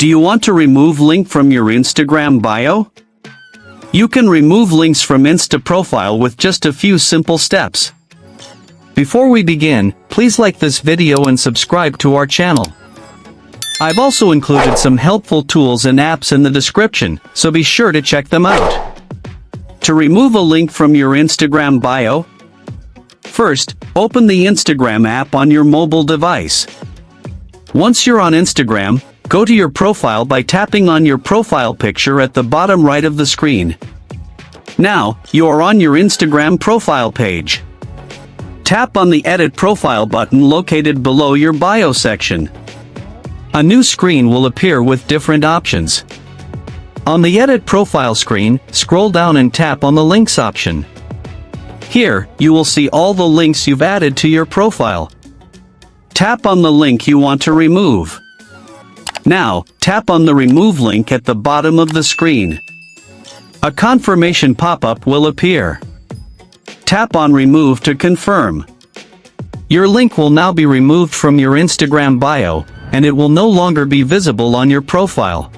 Do you want to remove link from your Instagram bio? You can remove links from Insta profile with just a few simple steps. Before we begin, please like this video and subscribe to our channel. I've also included some helpful tools and apps in the description, so be sure to check them out. To remove a link from your Instagram bio, first, open the Instagram app on your mobile device. Once you're on Instagram, go to your profile by tapping on your profile picture at the bottom right of the screen. Now, you are on your Instagram profile page. Tap on the Edit Profile button located below your bio section. A new screen will appear with different options. On the Edit Profile screen, scroll down and tap on the Links option. Here, you will see all the links you've added to your profile. Tap on the link you want to remove. Now, tap on the Remove link at the bottom of the screen. A confirmation pop-up will appear. Tap on Remove to confirm. Your link will now be removed from your Instagram bio, and it will no longer be visible on your profile.